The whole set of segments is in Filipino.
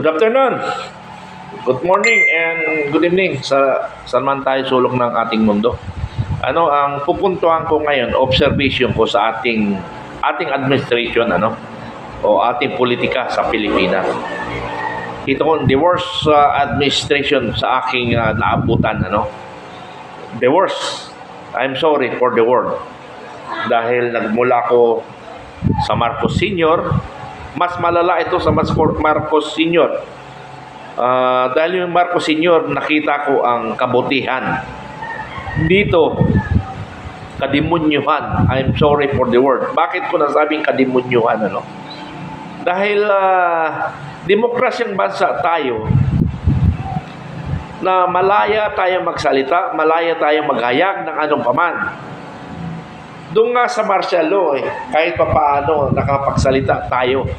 Good afternoon, good morning, and good evening sa saan man tayo sulok ng ating mundo. Ano ang pupuntuhan ko ngayon, observation ko sa ating administration, o ating politika sa Pilipinas. Ito ko the worst administration sa aking naabutan, The worst. I'm sorry for the word. Dahil nagmula ko sa Marcos Sr., mas malala ito sa Marcos Sr. Dahil yung Marcos Sr., nakita ko ang kabutihan. Dito, kadimunyuhan. I'm sorry for the word. Bakit ko nasabing kadimunyuhan? Dahil demokrasyang bansa tayo, na malaya tayong magsalita, malaya tayong maghayag ng anong paman. Doon nga sa martial law, kahit pa paano nakapagsalita tayo.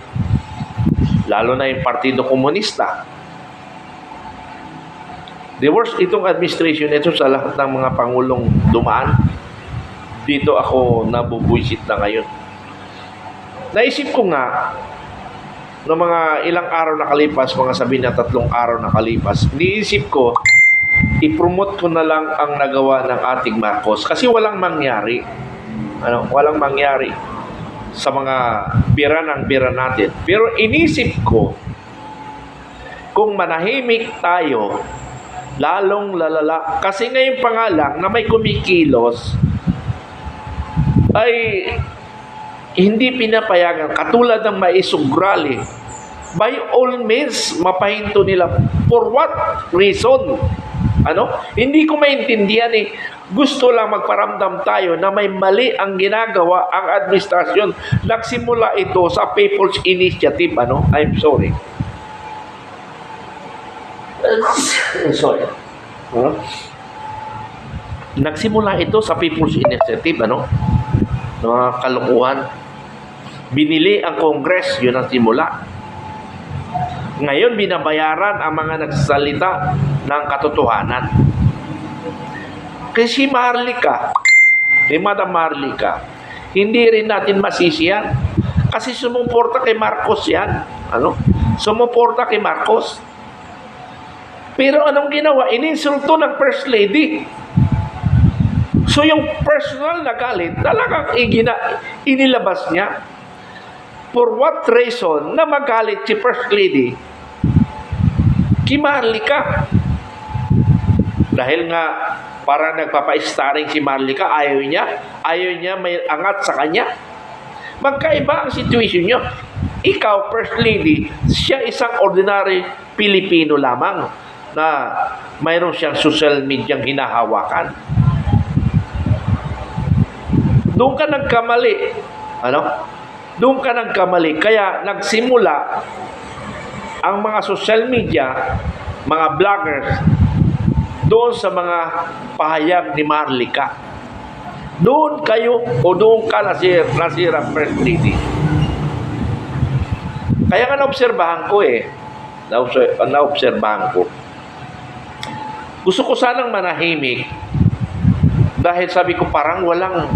Lalo na yung Partido Komunista. The worst itong administration ito sa lahat ng mga pangulong dumaan. Dito ako nabubuisit na ngayon. Naisip ko nga, no mga ilang araw nakalipas, mga sabihin na 3 araw nakalipas, niisip ko, i-promote ko na lang ang nagawa ng ating Marcos kasi walang mangyari. Walang mangyari sa mga bira ng bira natin. Pero inisip ko, kung manahimik tayo, lalong lalala. Kasi ngayon pa nga lang na may kumikilos, ay hindi pinapayagan. Katulad ng maisugrali. By all means, mapahinto nila. For what reason? Hindi ko maintindihan Gusto lang magparamdam tayo na may mali ang ginagawa ang administrasyon. Nagsimula ito sa People's Initiative. I'm sorry. Sorry. Nagsimula ito sa People's Initiative. Mga kalukuhan. Binili ang Congress. Yun ang simula. Ngayon, binabayaran ang mga nagsasalita ng katotohanan. Kasi Marlica, Madam Marlica, hindi rin natin masisi yan. Kasi sumuporta kay Marcos yan. Sumuporta kay Marcos. Pero anong ginawa? Ininsulto ng First Lady. So yung personal na galit, talagang inilabas niya. For what reason na magalit si First Lady kay Marlica? Dahil nga para nagpapa-starring si Marlica, ayaw niya may angat sa kanya. Magkaiba ang situation niyo. Ikaw, First Lady, siya isang ordinary Pilipino lamang na mayroon siyang social media hinahawakan. Doon ka nagkamali. Doon ka nagkamali. Kaya nagsimula ang mga social media, mga vloggers, doon sa mga pahayag ni Marlica. Doon kayo o doon ka nasira First Lady. Kaya nga naobserbahan ko naobserbahan ko. Gusto ko sanang manahimik dahil sabi ko parang walang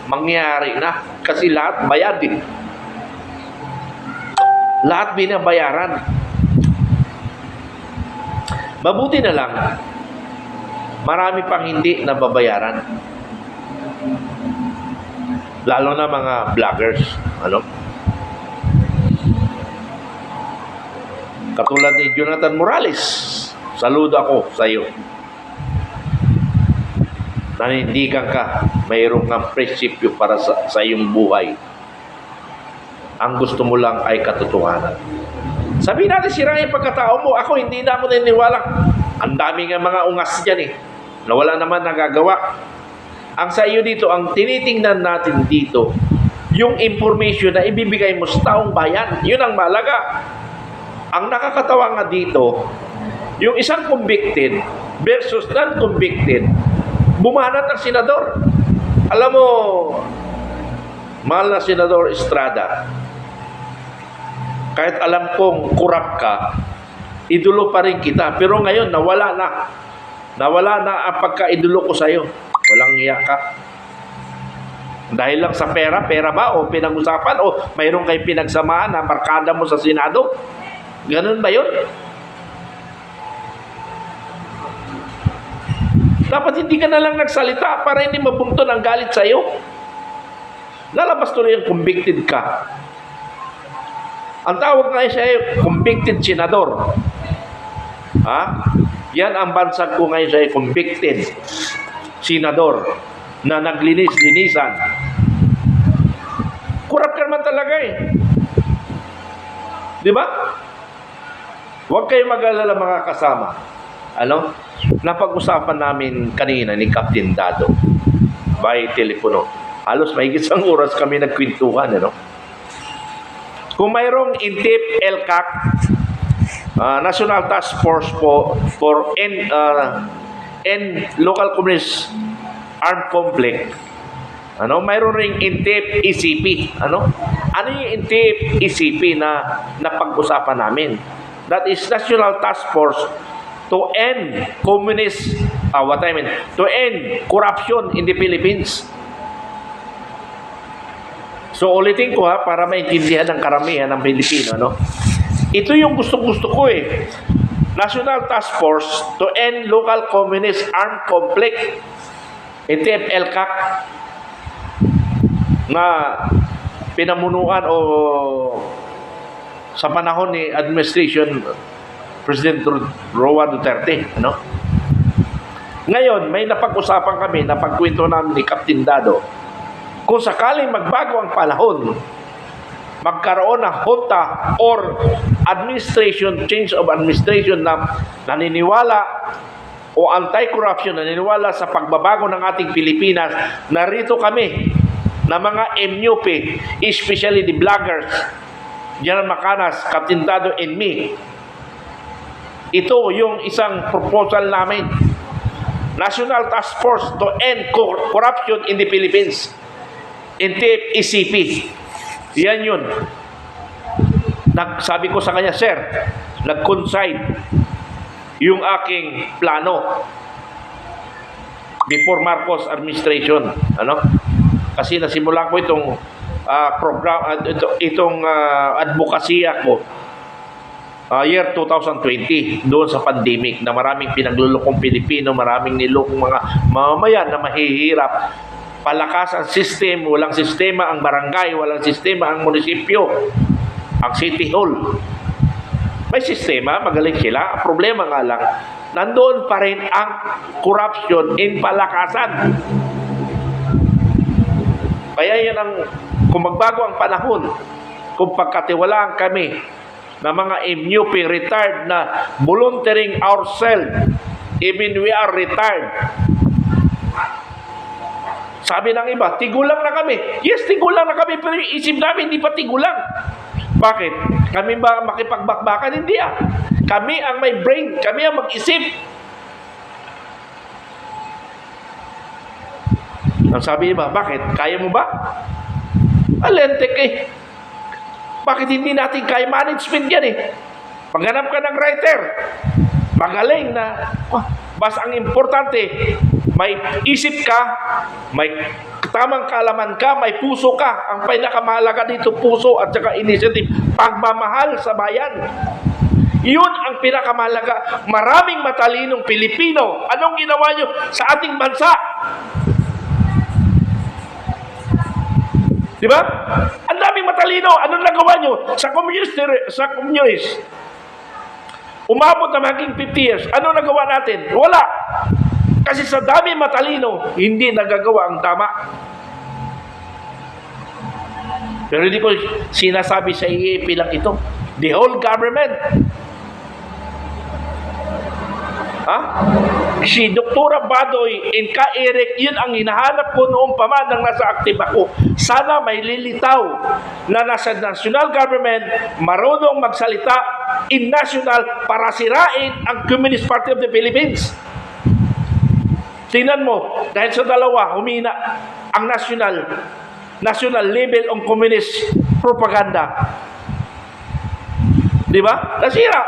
mangyari na kasi lahat bayad lahat binabayaran. Mabuti na lang marami pang hindi nababayaran, lalo na mga vloggers. Katulad ni Jonathan Morales, saludo ako sa iyo. Nanindigan ka, mayroong kang prinsipyo para sa iyong buhay. Ang gusto mo lang ay katotohanan. Sabihin natin sira yung pagkatao mo. Ako hindi na ako naniniwala. Ang dami nga mga ungas dyan na wala naman nagagawa. Ang sa iyo dito, ang tinitingnan natin dito, yung information na ibibigay mo sa taong bayan, yun ang mahalaga. Ang nakakatawa nga dito, yung isang convicted versus non-convicted, bumanat ang senador. Alam mo, mahal na Senador Estrada, kahit alam kong kurap ka, idolo pa rin kita. Pero ngayon, nawala na. Nawala na ang pagka-idolo ko sa'yo. Walang iya ka. Dahil lang sa pera ba? O pinag-usapan? O mayroon kayong pinagsamahan na markada mo sa Senado? Ganun ba yun? Dapat hindi ka na lang nagsalita para hindi mabungton ang galit sa'yo. Lalabas tuloy yung convicted ka. Ang tawag nga siya convicted senador. Ha? Yan ang bansag ko ngayon siya convicted senador na naglinis-linisan. Kurap ka naman talaga eh. Di ba? Huwag kayong mag-alala mga kasama. Ano? Napag-usapan namin kanina ni Captain Dado by telepono. Halos mahigit isang oras kami nagkwentuhan, ano? Kung mayroong INTIP, LCAC, National Task Force for Local Communist Armed Conflict, ano, mayroon ring INTIP, ECP, ano? Ano yung INTIP, ECP na napag-usapan namin? That is National Task Force to end to end corruption in the Philippines. So ulitin ko para maintindihan ng karamihan ng Pilipino, no? Ito yung gusto ko eh. National Task Force to end local communist armed conflict. INTIP, LCAC na pinamunuan o sa panahon ni Administration President Roa Duterte, ano? Ngayon, may napag-usapan kami, napagkwento namin ni Captain Dado, kung sakaling magbago ang panahon, magkaroon ng junta or change of administration na naniniwala o anti-corruption, naniniwala sa pagbabago ng ating Pilipinas, narito kami na mga MUP, especially the vloggers, General Macanas, Captain Dado, and me. Ito yung isang proposal namin. National Task Force to end corruption in the Philippines. INTIP, ECP. Yan yun. Sabi ko sa kanya, sir, nag-coincide yung aking plano before Marcos administration. Ano? Kasi nasimulan ko itong program, itong advokasya ko year 2020, doon sa pandemic na maraming pinaglulokong Pilipino, maraming nilokong mga mamamayan na mahihirap. Palakas ang system, walang sistema ang barangay, walang sistema ang munisipyo, ang city hall. May sistema, magaling sila. Ang problema nga lang, nandoon pa rin ang corruption in palakasan. Kaya yan ang, kung magbago ang panahon, kung pagkatiwalaan kami na mga MUP retired na volunteering ourselves, even we are retired. Sabi ng iba, tigulang na kami. Yes, tigulang na kami, pero yung isip namin hindi pa tigulang. Bakit? Kami ba makipagbakbakan? Hindi ah. Kami ang may brain, kami ang mag-isip. Ang sabi niya ba, bakit? Kaya mo ba? Alentek eh. Bakit hindi natin kaya management yan eh? Paghanap ka ng writer, magaling na, basta ang importante, may isip ka, may tamang kaalaman ka, may puso ka. Ang pinakamahalaga dito, puso at saka initiative, pagmamahal sa bayan. Yun ang pinakamahalaga. Maraming matalinong Pilipino. Anong ginawa nyo sa ating bansa? Diba? Ang daming matalino. Anong nagawa nyo sa communist? Umabot na maging 50 years. Ano nagawa natin? Wala. Kasi sa dami matalino, hindi nagagawa ang tama. Pero hindi ko sinasabi sa IEP lang ito. The whole government. Si Dr. Badoy and Ka Eric, yun ang hinahanap ko noong pa man nang nasa active ako. Sana may lilitaw na nasa national government marunong magsalita in national para sirain ang Communist Party of the Philippines. Tingnan mo, dahil sa dalawa, humina ang national level ng communist propaganda. Di ba? Nasira.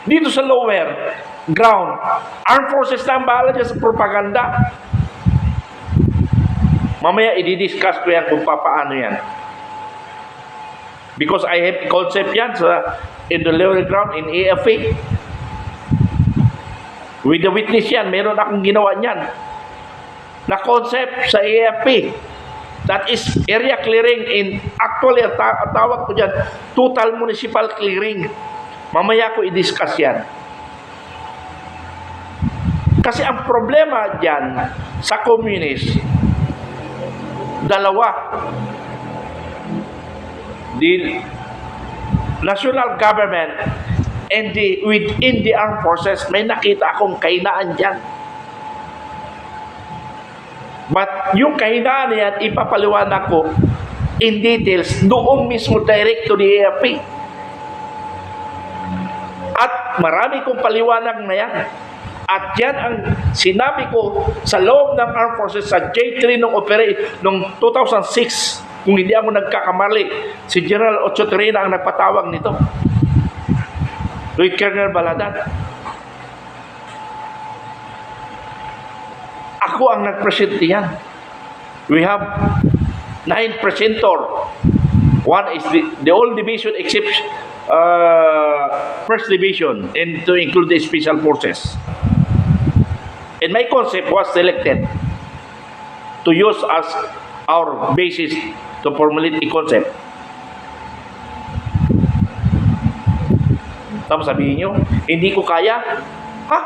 Dito sa lower ground, armed forces na ang bahala dyan sa propaganda. Mamaya i-discuss ko yan kung paano yan. Because I have concept yan in the lower ground in AFA. With the witness yan, meron akong ginawa niyan. Na concept sa AFP. That is area clearing in, actually, tawag ko dyan, total municipal clearing. Mamaya ko i-discuss yan. Kasi ang problema dyan sa communist, dalawa. The national government and within the armed forces, may nakita akong kahinaan dyan. But yung kahinaan yan, ipapaliwanag ko in details doon mismo direct to the AFP. At marami kong paliwanag na yan. At yan ang sinabi ko sa loob ng armed forces sa J3 noong 2006. Kung hindi ako nagkakamali, si General Ocho Terena ang nagpatawag nito. With Colonel Baladan. Ako ang nag-present yan. We have 9 presentor. One is the whole division except first division, and to include the special forces. And my concept was selected to use as our basis to formulate a concept. Tapos sabihin nyo, hindi ko kaya? Ha?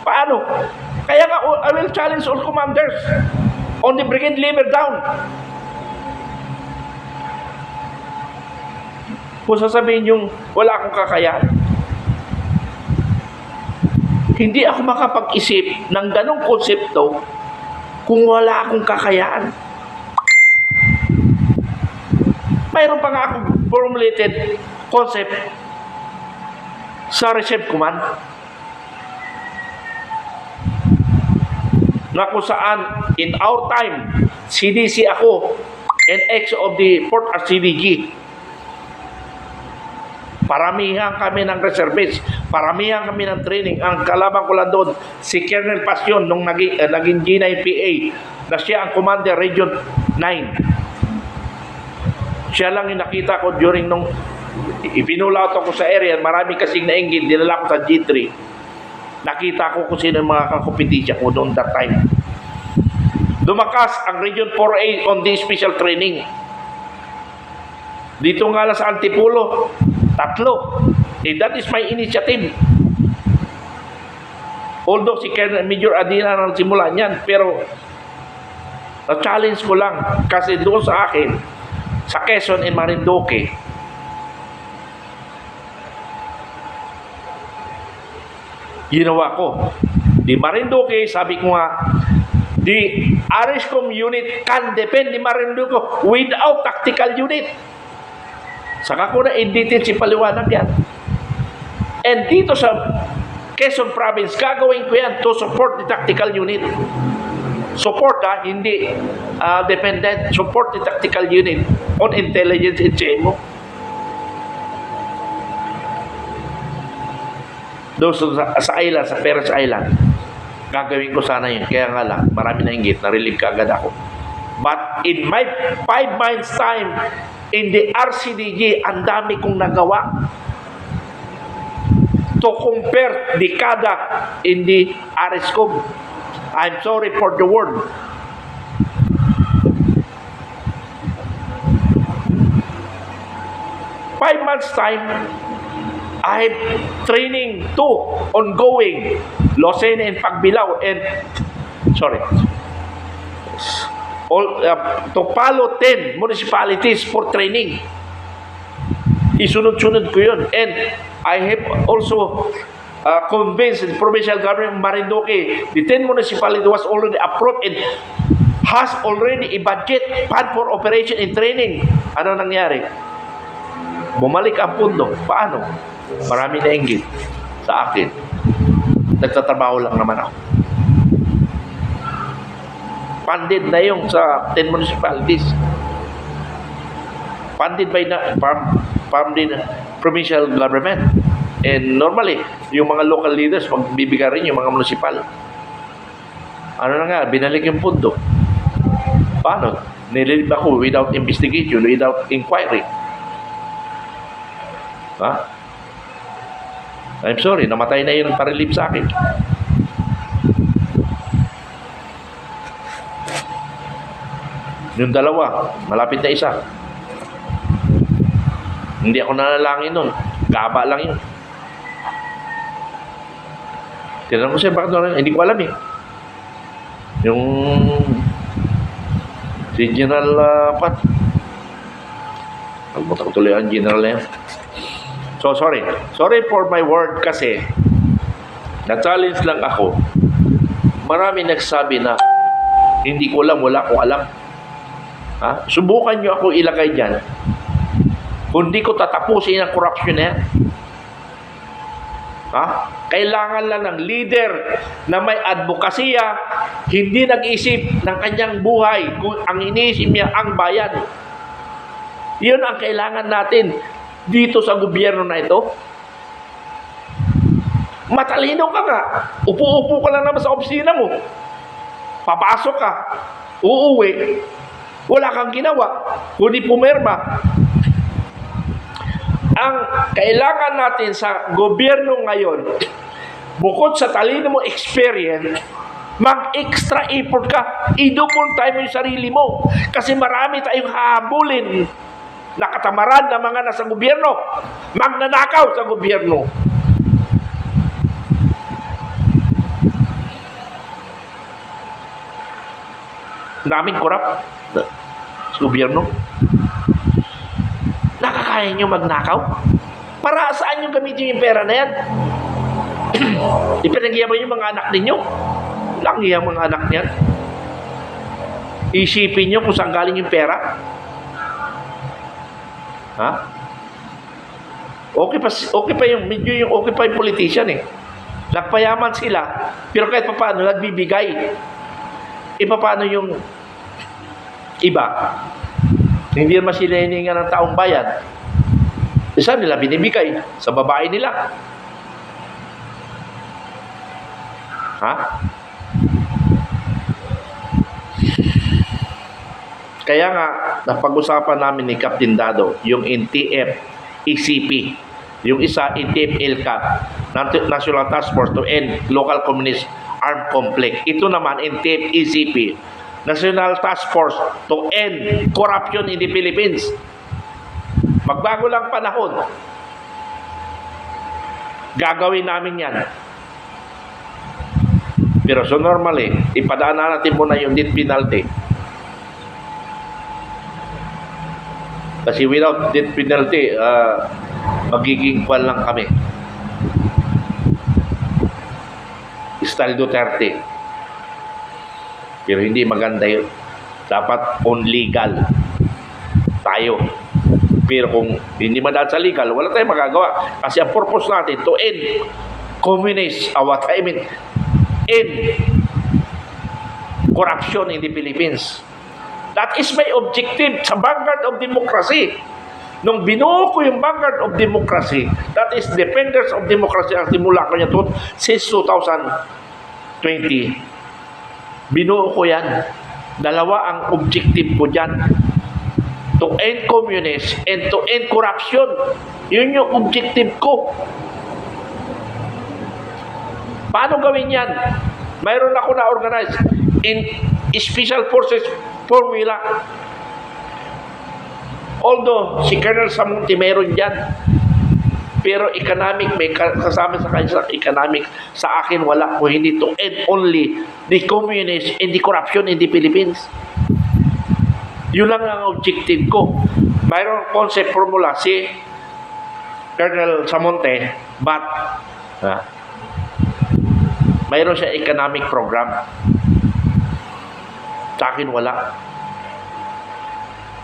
Paano? Kaya nga, I will challenge all commanders on the brigade level down. Kung sasabihin yung wala akong kakayaan, hindi ako makapag-isip ng ganong konsepto kung wala akong kakayaan. Mayroon pa nga akong formulated concept sa reserve command na kung saan in our time CDC ako and ex of the 4th RCDG. Paramihan kami ng reservists, paramihan kami ng training. Ang kalaban ko lang doon si Colonel Passion nung naging G9PA na siya ang commander Region 9. Siya lang yung nakita ko during nung ipinulaot ako sa area. Marami kasing nainggit, dinala ko sa G3. Nakita ko kung sino yung mga kakompetisya ko noon that time. Dumakas ang Region 4A on the special training. Dito nga lang sa Antipolo, 3. That is my initiative. Although si Major Adina nang simula niyan, pero na-challenge ko lang kasi doon sa akin, sa Quezon and Marinduque, ginawa ko. Di Marinduque, sabi ko nga, the ARISCOM unit can defend the Marinduque without tactical unit. Saka ko na i-detail si paliwanag yan. And dito sa Quezon Province, gagawin ko yan to support the tactical unit. Support hindi dependent. Support the tactical unit on intelligence and CMO. Doon sa island, sa Perez Island, gagawin ko sana yun. Kaya nga lang, marami na inggit, na-relieve ka agad ako. But in my 5 months time, in the RCDG, ang dami kong nagawa to compare dekada in the ARISCOM. I'm sorry for the word. Five months time, I have training 2 ongoing, Lucena and Pagbilao, and to follow 10 municipalities for training. Isunod-sunod ko yun. And I have also convinced the provincial government of Marinduque, the 10 municipality was already approved and has already a budget fund for operation and training. Ano nangyari? Bumalik ang pundo. Paano? Marami na inggit sa akin. Nagtatrabaho lang naman ako. Funded na yung sa 10 municipalities. Funded by the provincial government. And normally, yung mga local leaders, magbibigay rin yung mga municipal. Ano na nga, binalik yung pundo. Paano? Nililib ako without investigation, without inquiry. Ha? I'm sorry, namatay na yung parilib sa akin. Yung dalawa, malapit na isa. Hindi ako nanalangin nun. Gaba lang yun. Tinanong ko siya, bakit nun? Hindi ko alam eh. Yung si General Pat. Albutan ko tuloy ang General na yan. So, sorry. Sorry for my word kasi na-challenge lang ako. Marami nagsabi na hindi ko alam, wala akong alam. Ha? Subukan nyo ako ilagay dyan. Kung di ko tatapusin ang corruption na yan. Ha? Kailangan lang ng leader na may advokasya, hindi nag-isip ng kanyang buhay, kung ang iniisip niya ang bayan. Yun ang kailangan natin dito sa gobyerno na ito. Matalino ka nga. Upo-upo ka lang naman sa opisina mo. Papasok ka. Uuwi. Wala kang ginawa. Kundi pumirma. Ang kailangan natin sa gobyerno ngayon, bukod sa talino mo experience, mag-extra effort ka. I-double time mo yung sarili mo. Kasi marami tayong hahabulin na katamaran ng mga nasa gobyerno. Magnanakaw sa gobyerno. Daming korap sa gobyerno. Nakakaya nyo magnakaw? Para saan nyo gamitin yung pera na yan? Ipinagyaman yung mga anak ninyo. Lang yung mga anak niyan. Isipin nyo kung saan galing yung pera. Ha? Okay pa yung medyo yung okay pa yung politician eh. Nagpayaman sila, pero kahit paano nagbibigay. Paano yung iba? Hindi naman sila hininga ng taong bayan. Isa nila binibigay sa babae nila. Ha? Kaya nga, napag-usapan namin ni Captain Dado, yung NTF ECP, yung isa NTF ILCA, National Task Force to End Local Communist Armed Conflict. Ito naman NTF ECP, National Task Force to End Corruption in the Philippines. Magbago lang panahon. Gagawin namin yan. Pero so normally, ipadaan natin muna yung death penalty. Kasi without death penalty, magiging kwan lang kami. Style Duterte. Pero hindi maganda yun. Dapat on legal tayo. Pero kung hindi madaan sa legal, wala tayong magagawa. Kasi ang purpose natin to end communist, end corruption in the Philippines. That is my objective sa vanguard of democracy. Nung binuo ko yung vanguard of democracy, that is defenders of democracy, ang simula ko niya since 2020. Binuo ko yan. Dalawa ang objective ko dyan. To end communist and to end corruption. Yun yung objective ko. Paano gawin yan? Mayroon ako na-organize in Special Forces Formula. Although, si Colonel Samunti mayroon dyan. Pero economic, may kasama sa kanya sa economic. Sa akin, wala ko. Hindi to end only the communist and the corruption in the Philippines. Yun lang ang objective ko. Mayroong concept formula si Colonel Samonte, but mayroon siya economic program. Sa akin, wala.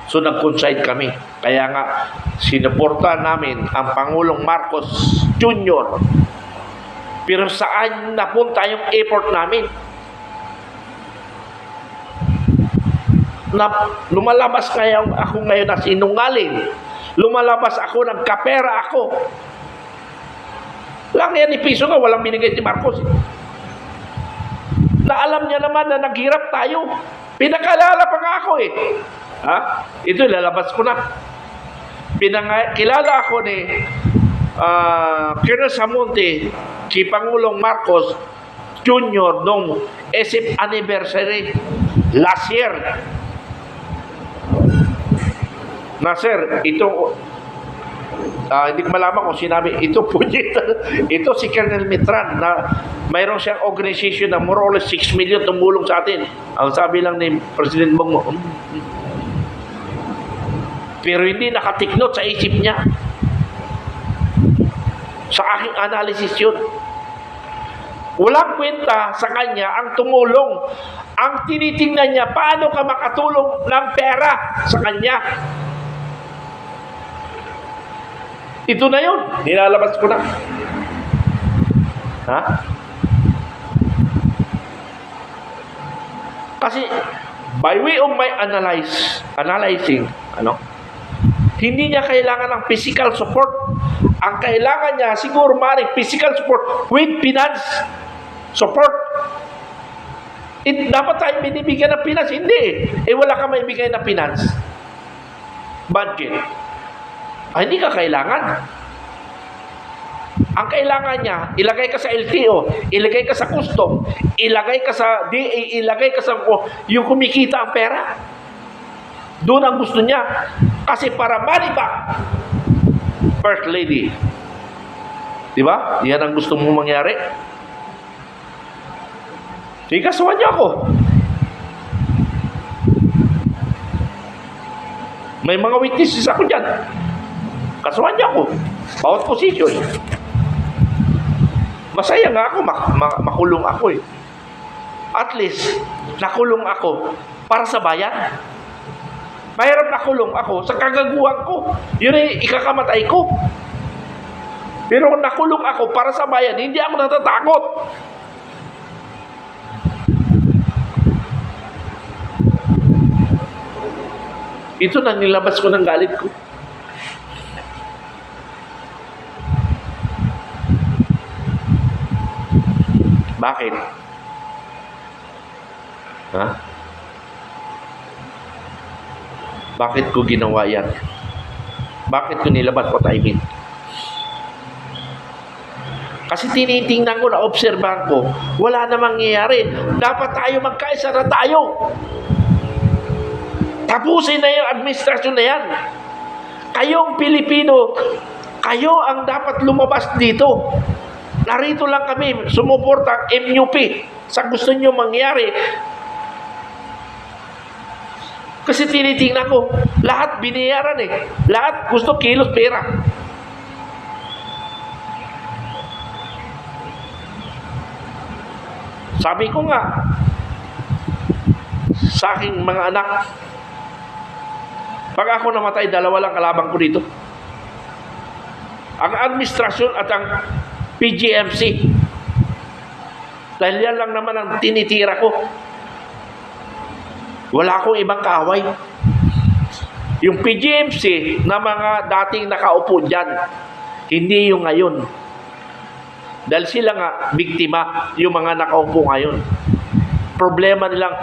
So, nag-coincide kami. Kaya nga, sinuporta namin ang Pangulong Marcos Jr. Pero saan napunta yung effort namin? Lumalabas ako ngayon na sinungaling. Lumalabas ako, nagkapera ako. Lang yan ni piso nga, walang binigay si Marcos. Na alam niya naman na naghirap tayo. Pinakalala pa nga ako eh. Ha? Ito, lalabas ko na. Kilala ako ni Colonel Samonte, si Pangulong Marcos Jr. nung SF anniversary last year. Na sir, ito hindi ko malaman kung sinabi ito po ito si Colonel Mitran na mayroon siyang organization na more or less 6 million tumulong sa atin. Ang sabi lang ni President Bongo, pero hindi nakatiknot sa isip niya. Sa aking analysis yun. Walang kwenta sa kanya ang tumulong. Ang tinitingnan niya, paano ka makatulong ng pera sa kanya. Ito na yun. Nilalabas ko na. Ha? Kasi, by way of my analyzing, hindi niya kailangan ng physical support. Ang kailangan niya, siguro maaaring physical support with finance support. Dapat tayo binibigyan ng finance. Hindi. Wala ka maibigay na finance. Budget. Hindi ka kailangan. Ang kailangan niya, ilagay ka sa LTO, ilagay ka sa custom, ilagay ka sa DA, ilagay ka sa yung kumikita ang pera. Doon ang gusto niya. Kasi para money back, First Lady. Diba? Yan ang gusto mong mangyari. Sige, kasuhan niya ako. May mga witnesses ako dyan. Kasuhan niya ako. Bawat position. Masaya nga ako, makulong ako eh. At least, nakulong ako para sa bayan. Mahirap nakulong ako sa kagaguhan ko. Yun ay ikakamatay ko. Pero kung nakulong ako para sa bayan, hindi ako natatakot. Ito na nilabas ko ng galit ko. Bakit? Ha? Bakit ko ginawa yan? Bakit ko nilabas ko timing? Kasi tinitingnan ko, na-obserbahan ko, wala na mangyayari. Dapat tayo magkaisa na tayo. Tapusin na yung administrasyon na yan. Kayong Pilipino, kayo ang dapat lumabas dito. Narito lang kami, sumuporta MUP sa gusto nyo mangyari. Kasi tinitingnan ko, lahat binayaran eh. Lahat gusto kilos pera. Sabi ko nga, sa aking mga anak, pag ako namatay, dalawa lang kalabang ko dito. Ang administrasyon at ang PGMC. Dahil yan lang naman ang tinitira ko. Wala akong ibang kaaway. Yung PGMC na mga dating nakaupo dyan, hindi yung ngayon. Dahil sila nga, biktima, yung mga nakaupo ngayon. Problema nilang,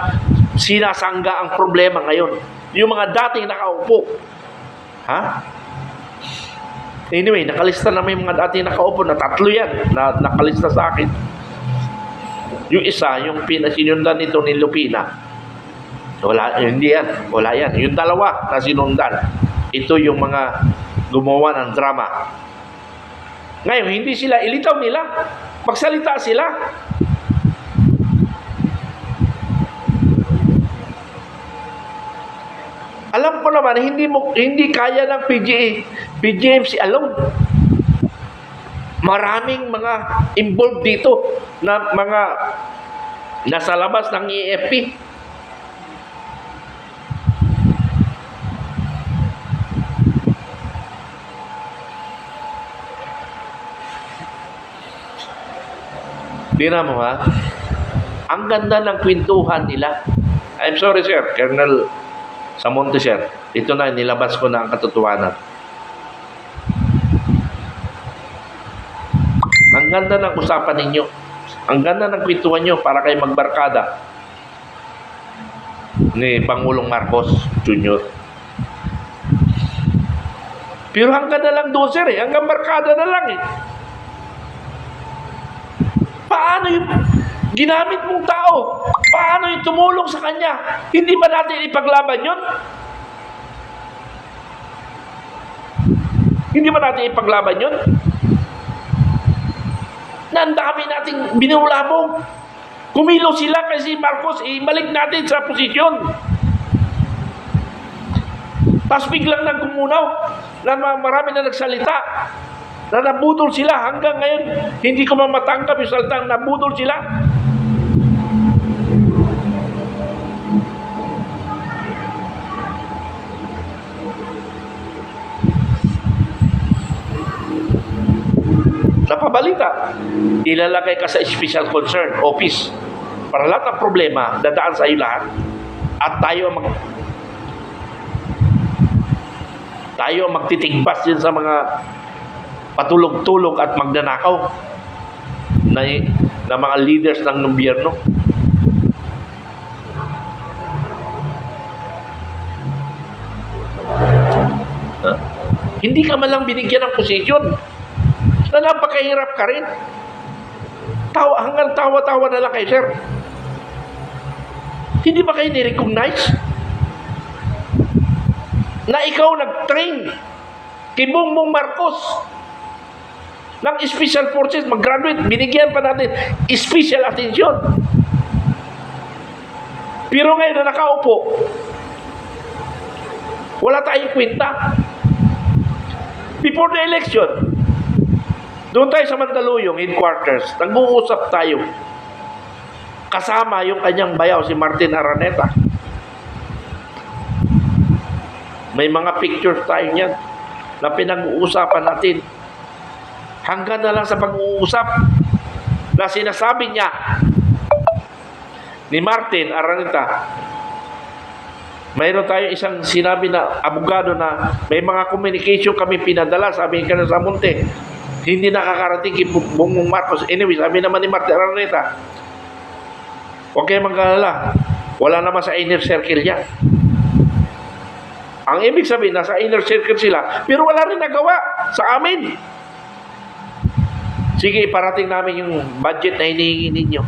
sinasangga ang problema ngayon. Yung mga dating nakaupo. Ha? Anyway, nakalista na may mga dating nakaupo na 3 yan na nakalista sa akin. Yung isa, yung pinasinundan nito ni Lupina, wala, hindi yan. Wala yan. Yung 2 na sinundan, ito yung mga gumawa ng drama. Ngayon, hindi sila, ilitaw nila. Magsalita sila. Alam ko naman, hindi kaya ng PGMC alone. Maraming mga involved dito na mga nasa labas ng EFP. Tira mo ha? Ang ganda ng kwentuhan nila. I'm sorry sir, Colonel Samonte sir. Ito na, nilabas ko na ang katotohanan. Ang ganda ng usapan ninyo. Ang ganda ng kwentuhan nyo para kayo magbarkada. ni Pangulong Marcos Jr. Pero hanggang na lang doon, sir, hanggang barkada na lang eh. Paano yung ginamit mong tao? Paano yung tumulong sa kanya? Hindi ba natin ipaglaban yun? Hindi ba natin ipaglaban yun? Na ang dami nating binulabong. Kumilos sila kasi Marcos, ibalik natin sa posisyon. Tapos biglang nagkumunaw na marami na nagsalita na nabudol sila hanggang ngayon. Hindi ko matanggap yung salitang nabudol sila. Napabalita, ilalagay ka sa special concern office para lahat ng problema dadaan sa iyo lahat at tayo ang magtitigbas din sa mga patulog-tulog at magnanakaw na mga leaders ng gobyerno. Hindi ka malang binigyan ng posisyon na napakahirap ka rin. Hanggang tawa-tawa na lang kayo, sir. Hindi ba kayo ni-recognize na ikaw nag-train kay Bongbong Marcos ng special forces, mag-graduate, binigyan pa natin special attention. Pero ngayon na nakaupo, wala tayong kwenta. Before the election, doon tayo sa Mandaluyong headquarters, nag-uusap tayo. Kasama yung kanyang bayaw, si Martin Araneta. May mga pictures tayo niyan na pinag-uusapan natin. Hanggang na lang sa pag-uusap na sinasabi niya ni Martin Araneta, mayroon tayo isang sinabi na abogado na may mga communication kami pinadala, sabi ka na sa Monte. Hindi nakakarating kay Bongbong Marcos. Anyway, sabi naman ni Martin Araneta, huwag kayo mag-alala. Wala naman sa inner circle yan. Ang ibig sabihin, nasa inner circle sila, pero wala rin nagawa sa amin. Sige, iparating namin yung budget na hinihingi ninyo.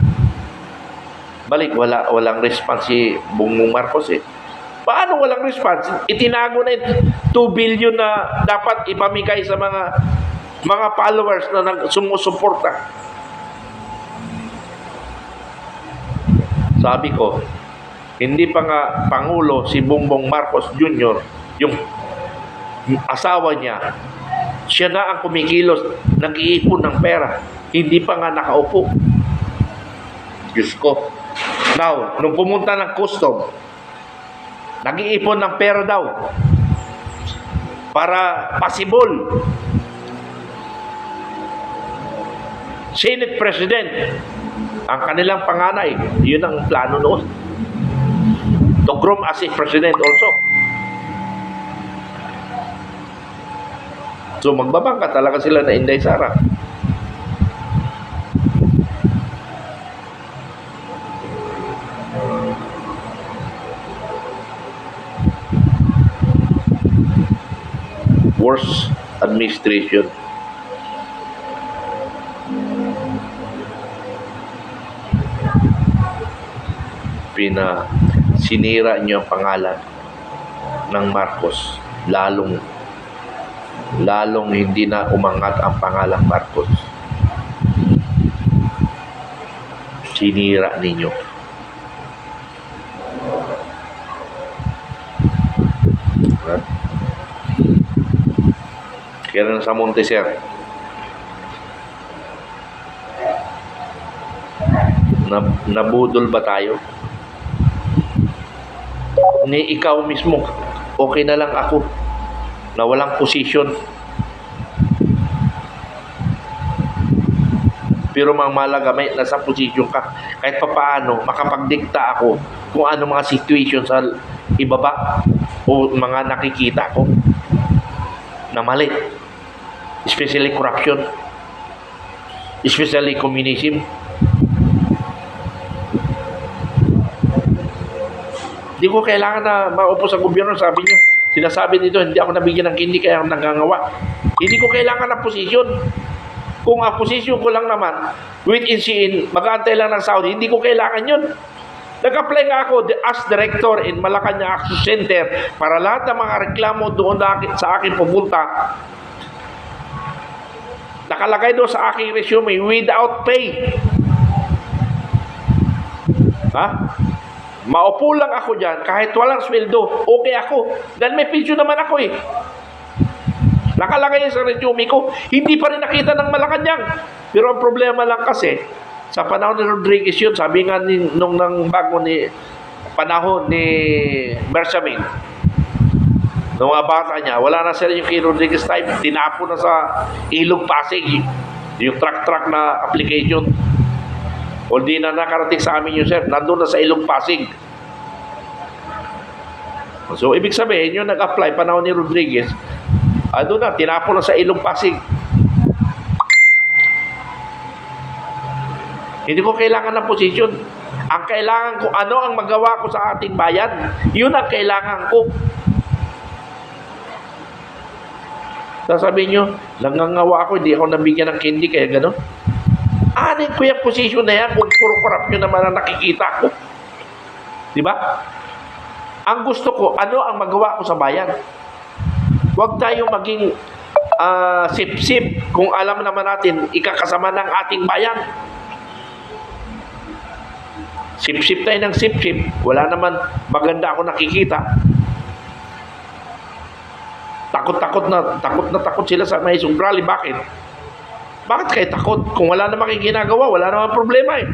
Balik, walang response si Bongbong Marcos eh. Paano walang response? Itinago na yung 2 billion na dapat ipamigay sa mga followers na sumusuporta. Sabi ko, hindi pa nga Pangulo si Bongbong Marcos Jr., yung asawa niya, siya na ang kumikilos, nag-iipon ng pera. Hindi pa nga nakaupo. Diyos ko. Now, nung pumunta ng custom, nag-iipon ng pera daw para possible Senate President ang kanilang panganay. Yun ang plano noon, to groom as a president also. So magbabangka talaga sila na Inday Sara. Worst administration. Sinira niyo ang pangalan ng Marcos, lalong hindi na umangat ang pangalang Marcos. Sinira ninyo. Kaya na sa Monte, sir, nabudol ba tayo? Ni ikaw mismo, okay na lang ako na walang posisyon. Pero malaga, may nasa posisyon ka. Kahit papaano, makapagdikta ako kung ano mga situation sa ibaba o mga nakikita ko na mali. Especially corruption. Especially communism. Hindi ko kailangan na maupo sa gobyerno. Sabi nyo, sinasabi nito, hindi ako nabigyan ng kindi kaya ako nangangawa. Hindi ko kailangan ng posisyon. Kung ang posisyon ko lang naman, wait and see in, mag-aantay lang ng Saudi, hindi ko kailangan yun. Nag-apply nga ako as director in Malacanang Action Center para lahat ng mga reklamo doon sa akin pumunta. Nakalagay doon sa aking resume, without pay. Ha? Maupo lang ako dyan, kahit walang sweldo, okay ako. Dahil may pension naman ako eh. Nakalagay sa resume ko, hindi pa rin nakita ng Malacanang. Pero ang problema lang kasi, sa panahon ni Rodriguez yun, sabi nga nung panahon ni Bersamin, nung mga bata niya, wala na sila yung kay Rodriguez type, tinapo na sa Ilog Pasig, yung truck na application. O di na nakarating sa amin yung sir, nandun na sa Ilog Pasig. So, ibig sabihin, yung nag-apply panahon ni Rodriguez, doon na, tinapo na sa Ilog Pasig. Hindi ko kailangan ng posisyon. Ang kailangan ko, ano ang magawa ko sa ating bayan, yun ang kailangan ko. Sasabihin nyo, nangangawa ako, hindi ako nabigyan ng kindi, kaya gano'n. Anin ko yung posisyon na yan kung puro korupsyon naman ang nakikita ko. Diba? Ang gusto ko, ano ang magawa ko sa bayan? Huwag tayo maging sip-sip kung alam naman natin ikakasama ng ating bayan. Sip-sip tayo ng sip-sip. Wala naman maganda ako nakikita. Takot na takot sila sa may Sumbrali. Bakit? Bakit kayo takot? Kung wala namang ginagawa, wala namang problema eh.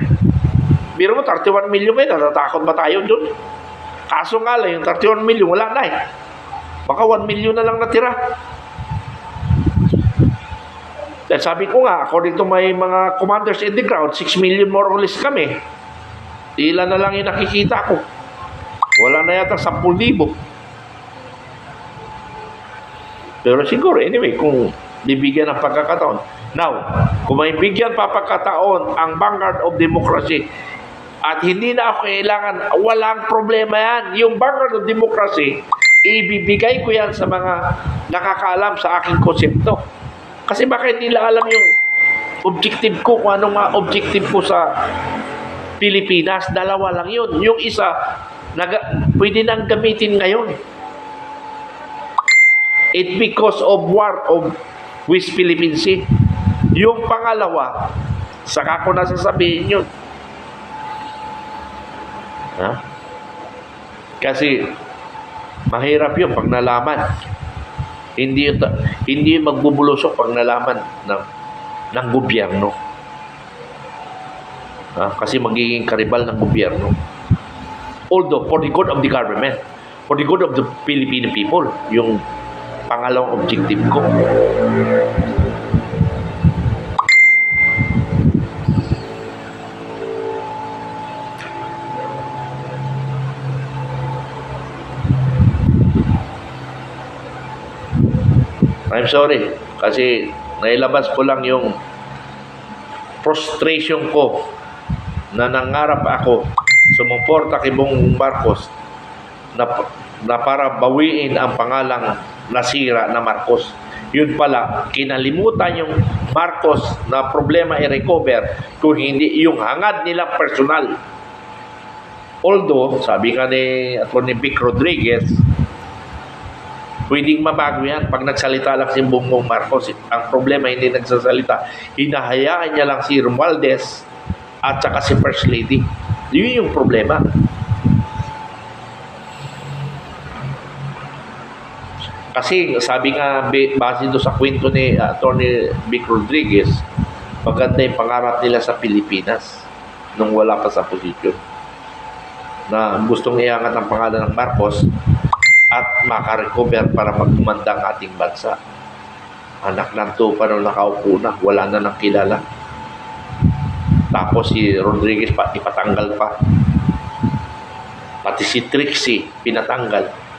Biro mo, 31 million kayo, natatakot ba tayo dun? Kaso nga lang, yung 31 million, wala na eh. Baka 1 million na lang natira. Dahil sabi ko nga, according to my mga commanders in the ground, 6 million more or less kami. Ilan na lang yung nakikita ko. Wala na yata 10,000. Pero siguro, anyway, kung bibigyan ng pagkakataon. Now, kung may bigyan pa pagkataon ang vanguard of democracy at hindi na ako kailangan, walang problema yan. Yung vanguard of democracy, ibibigay ko yan sa mga nakakaalam sa aking konsepto. Kasi baka hindi nila alam yung objective ko, kung anong mga objective ko sa Pilipinas. Dalawa lang yun. Yung isa, pwede nang gamitin ngayon. It because of war of West Philippine Sea. Yung pangalawa, saka ko nasasabihin yun. Ha? Kasi mahirap yun pag nalaman. Hindi magbubulusok pag nalaman ng gobyerno. Ha? Kasi magiging karibal ng gobyerno. Although, for the good of the government, for the good of the Filipino people, yung pangalawang objective ko. I'm sorry, kasi nailabas ko lang yung frustration ko na nangarap ako sumuporta kay Bongbong Marcos na para bawiin ang pangalang nasira na Marcos. Yun pala, kinalimutan yung Marcos na problema i-recover kung hindi yung hangad nila personal. Although, sabi nga ni Atty. Vic Rodriguez, pwedeng mabago yan pag nagsalita lang si Bongbong Marcos. Ang problema, hindi nagsasalita. Hinahayaan niya lang si Romualdez at saka si First Lady. Yun yung problema. Kasi sabi nga, base doon sa kwento ni Atty. Vic Rodriguez, maganda yung pangarap nila sa Pilipinas nung wala pa sa posisyon. Na gustong iangat ang pangalan ng Marcos at makarecover para magkumanda ang ating bansa. Anak ng tupa nung nakaupo na, wala na nang kilala. Tapos si Rodriguez pa, ipatanggal pa. Pati si Trixie, pinatanggal.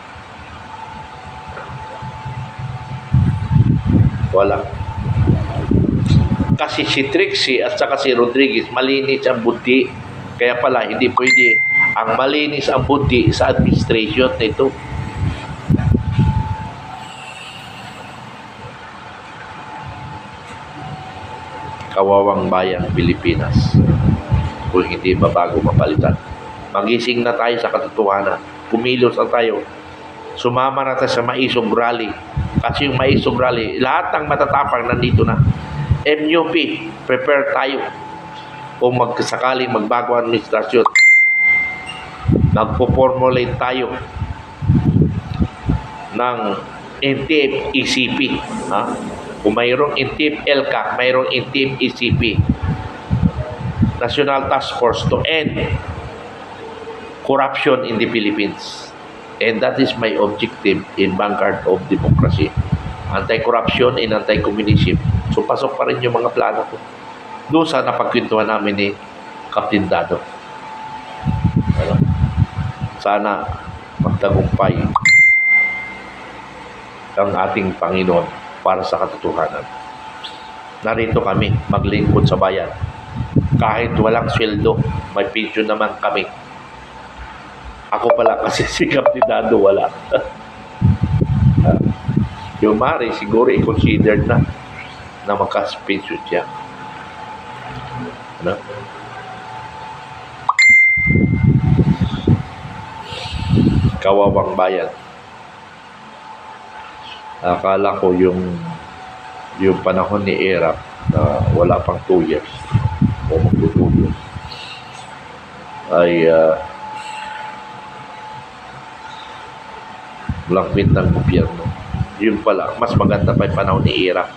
Wala. Kasi si Trixie at saka si Rodriguez, malinis ang buti. Kaya pala, hindi pwede Ang malinis ang buti sa administration nito. Kawawang bayan Pilipinas kung hindi mabago mapalitan. Magising na tayo sa katotohanan. Kumilos na tayo. Sumama na tayo sa Maisog Rally. Kasi yung Maisog Rally, lahat ng matatapang nandito na. MUP, prepare tayo. Kung magkasakaling magbago ang administrasyon, nagpo-formulate tayo ng NTF ECP. Ha? Kung mayroong NTF LCAC, mayroong NTF ECP. National Task Force to End Corruption in the Philippines. And that is my objective in Vanguard of Democracy. Anti-corruption and anti-communism. So pasok pa rin yung mga plano ko. Doon sa napagkwentuhan namin ni Captain Dado. Sana magtagumpay ang ating Panginoon para sa katotohanan. Narito kami maglingkod sa bayan. Kahit walang sweldo, may pension naman kami. Ako pala kasi si Captain Dado wala. Yung Mari siguro i-considered na makas-pension siya. Ano? Kawawang bayan. Akala ko yung panahon ni Erap na wala pang 2 years o magto 2 years ay langpit ng gobyerno. Yun pala, mas maganda pa yung panahon ni Erap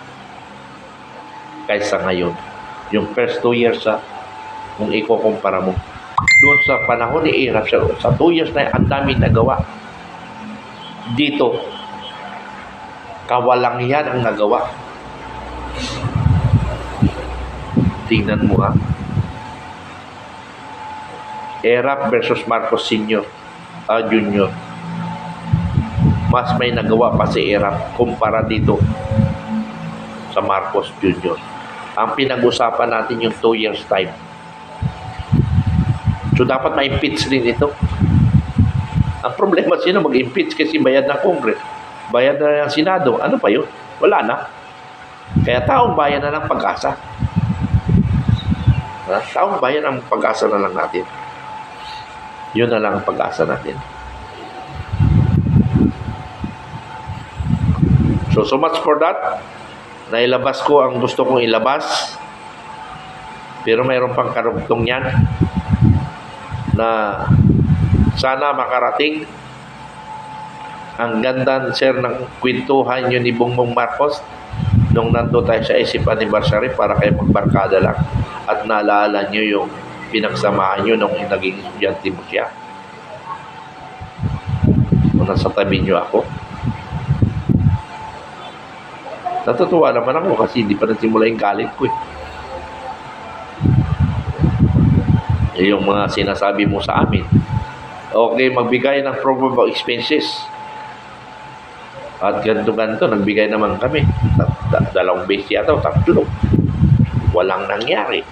kaysa ngayon. Yung first 2 years kung ikukumpara mo doon sa panahon ni Erap, sa 2 years na ang dami nagawa. Dito kawalang yan ang nagawa. Tingnan mo Erap versus Marcos Senior, Junior. Mas may nagawa pa si Erap kumpara dito sa Marcos Junior. Ang pinag-usapan natin yung 2 years time. So dapat ma-impeach rin ito. Ang problema sino mag-impeach kasi bayad ng Congress, bayad na ng Senado. Ano pa yun? Wala na. Kaya taong bayan na ng pag-asa. Taong bayan ang pag-asa na lang natin. Yun na lang ang pag-asa natin. So much for that. Nailabas ko ang gusto kong ilabas. Pero mayroon pang karugtong yan na sana makarating. Ang ganda, sir, ng kwentuhan nyo ni Bongbong Marcos nung nando tayo sa isip anniversary para kayo magbarkada lang at naalala nyo yung pinagsamahan nyo nung naging estudyante mo siya. Kung nasa tabi nyo ako. Natutuwa naman ako kasi hindi pa nagsimula yung galit ko Yung mga sinasabi mo sa amin. Okay, magbigay ng probable expenses. At ganto-ganto, nagbigay naman kami. 2 beses yata o 3. Walang nangyari.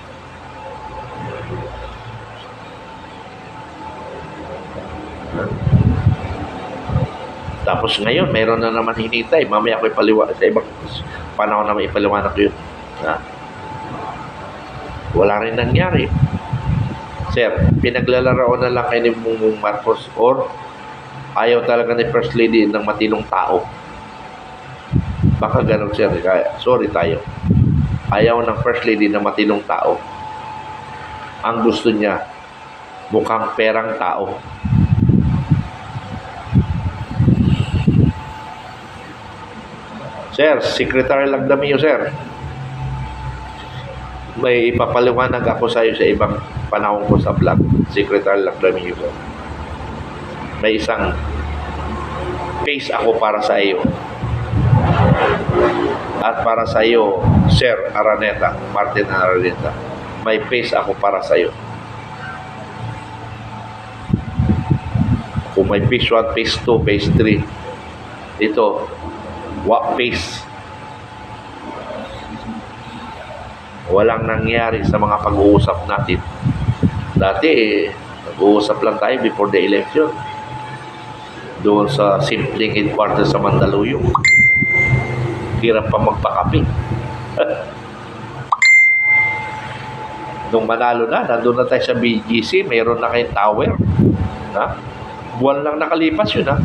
Tapos ngayon, meron na naman hinintay. Mamaya ako ipaliwanag sa ibang panahon naman ipaliwanag ko yun. Wala rin nangyari. Sir, pinaglalaro na lang kayo ni Bongbong Marcos or ayaw talaga ni First Lady ng matinong tao. Baka ganun, sir. Sorry tayo. Ayaw ng First Lady ng matinong tao. Ang gusto niya, mukhang perang tao. Sir, Secretary Lagdamio, sir. May ipapaliwanag ako sa iyo sa ibang panahon ko sa vlog. Secretary Lagdamio, sir. May isang case ako para sa iyo. At para sa iyo, Sir Araneta, Martin Araneta. May case ako para sa iyo. Kung may phase 1, phase 2, phase 3, ito, what phase? Walang nangyari sa mga pag-uusap natin. Dati, Uusap lang tayo before the election. Doon sa simpleng headquarters sa Mandaluyong. Hirap pa magpakape. Nung manalo na, nandun na tayo sa BGC, mayroon na kayong tower. Ha? Buwan lang nakalipas yun, ha?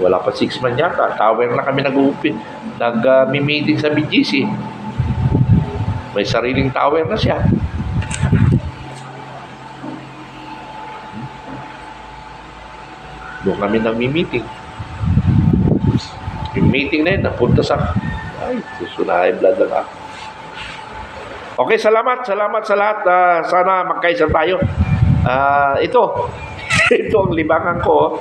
Wala pa 6 months yata. Tower na kami nag-uupin. Nag-meeting sa BGC. May sariling tower na siya. Doon kami nag-meeting. Yung meeting na yun, napunta sa... Ay, susunahin blood na ako. Okay, salamat sa lahat. Sana magkaisa tayo. Ito ang libangan ko.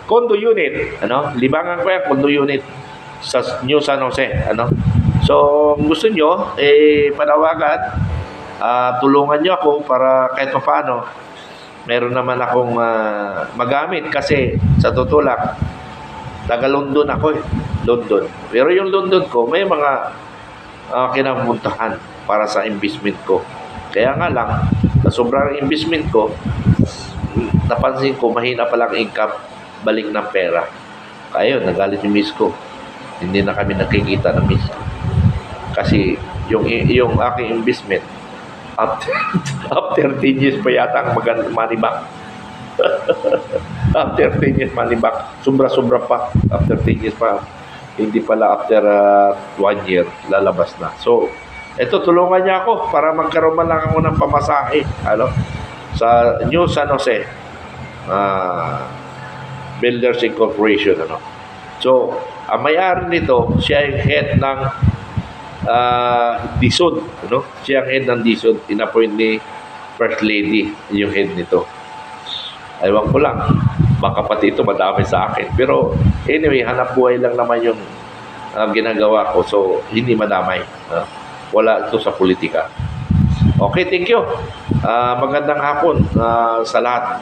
Condo unit. Libangan ko yan, condo unit sa New San Jose. So, gusto nyo, panawagan, tulungan nyo ako para kahit pa paano, meron naman akong magamit kasi sa totoo lang, taga London ako London. Pero yung London ko, may mga kinapuntahan para sa investment ko. Kaya nga lang, sa sobrang investment ko, napansin ko, mahina palang income, balik ng pera. Kaya yun, nagalit yung miss ko. Hindi na kami nakikita ng miss. Kasi yung aking investment, after 10 years pa yata ang money back. After 10 years money back, sobra-sobra pa. After 10 years pa, hindi pala after 1 year, lalabas na. So, eto, tulungan niya ako para magkaroon man lang ako ng pamasahe. Sa New San Jose Builders Incorporation. So, ang may-ari nito, siya yung head ng DSUD. Siya ang head ng DSUD. In-appoint ni First Lady yung head nito. Ewan ko lang, baka pati ito madami sa akin. Pero anyway, hanap buhay lang naman yung ginagawa ko. So, hindi madamay. Wala ito sa politika. Okay, thank you. Magandang hapon sa lahat.